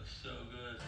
looks so good.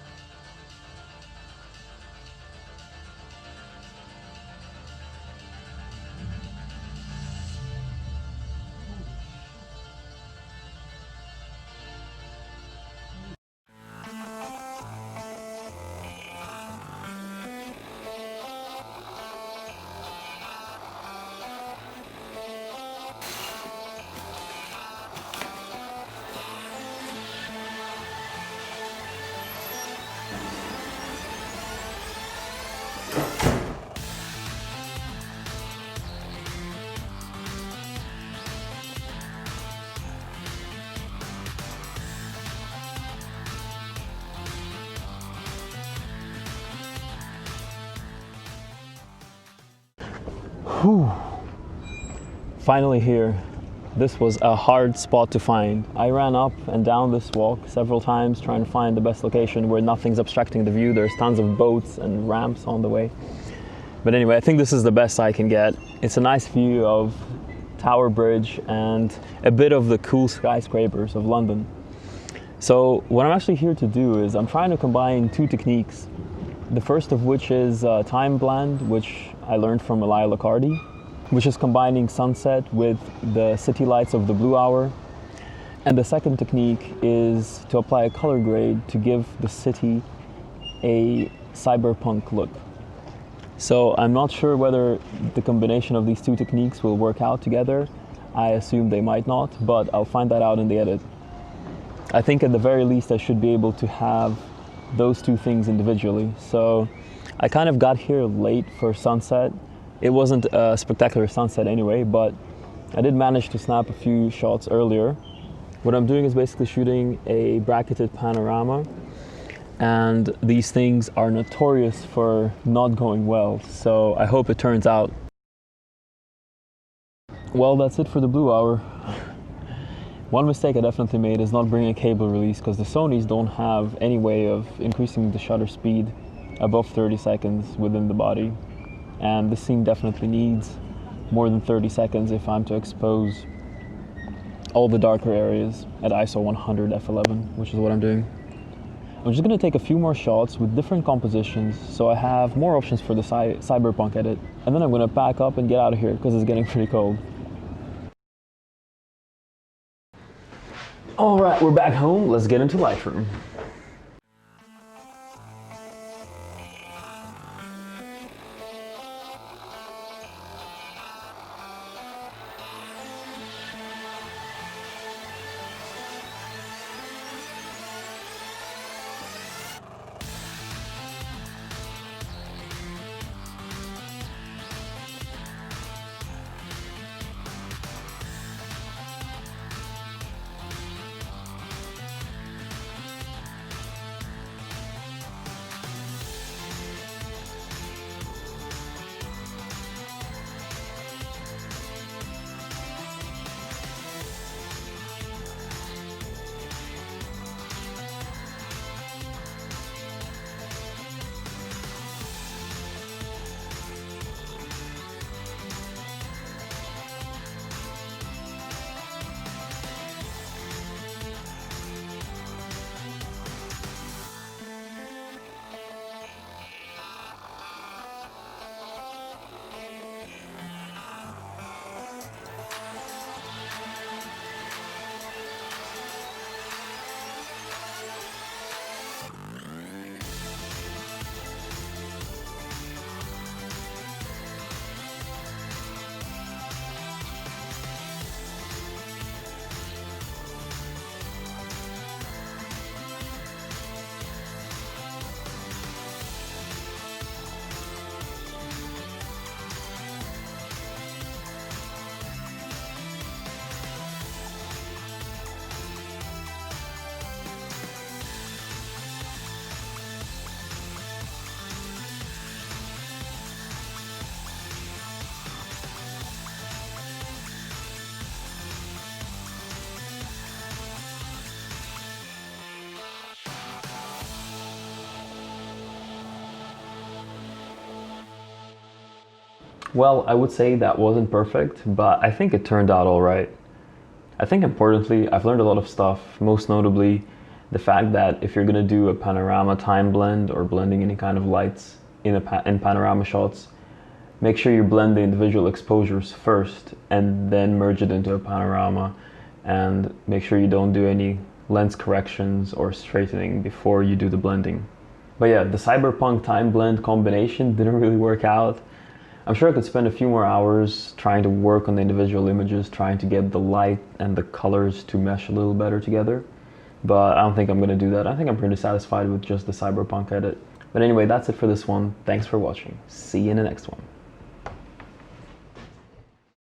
Whew. Finally here. This was a hard spot to find. I ran up and down this walk several times trying to find the best location where nothing's obstructing the view. There's tons of boats and ramps on the way. But anyway, I think this is the best I can get. It's a nice view of Tower Bridge and a bit of the cool skyscrapers of London. So what I'm actually here to do is I'm trying to combine two techniques. The first of which is time blend, which I learned from Elia Lacardi, which is combining sunset with the city lights of the blue hour. And the second technique is to apply a color grade to give the city a cyberpunk look. So I'm not sure whether the combination of these two techniques will work out together. I assume they might not, but I'll find that out in the edit. I think at the very least I should be able to have those two things individually. So I kind of got here late for sunset. It wasn't a spectacular sunset anyway, but I did manage to snap a few shots earlier. What I'm doing is basically shooting a bracketed panorama, and these things are notorious for not going well, so I hope it turns out. Well, that's it for the blue hour. One mistake I definitely made is not bringing a cable release, because the Sonys don't have any way of increasing the shutter speed above 30 seconds within the body. And this scene definitely needs more than 30 seconds if I'm to expose all the darker areas at ISO 100 f11, which is what I'm doing. I'm just going to take a few more shots with different compositions so I have more options for the cyberpunk edit. And then I'm going to pack up and get out of here because it's getting pretty cold. Alright, we're back home. Let's get into Lightroom. Well, I would say that wasn't perfect, but I think it turned out all right. I think importantly, I've learned a lot of stuff, most notably the fact that if you're going to do a panorama time blend or blending any kind of lights in panorama shots, make sure you blend the individual exposures first and then merge it into a panorama, and make sure you don't do any lens corrections or straightening before you do the blending. But yeah, the cyberpunk time blend combination didn't really work out. I'm sure I could spend a few more hours trying to work on the individual images, trying to get the light and the colors to mesh a little better together. But I don't think I'm going to do that. I think I'm pretty satisfied with just the cyberpunk edit. But anyway, that's it for this one. Thanks for watching. See you in the next one.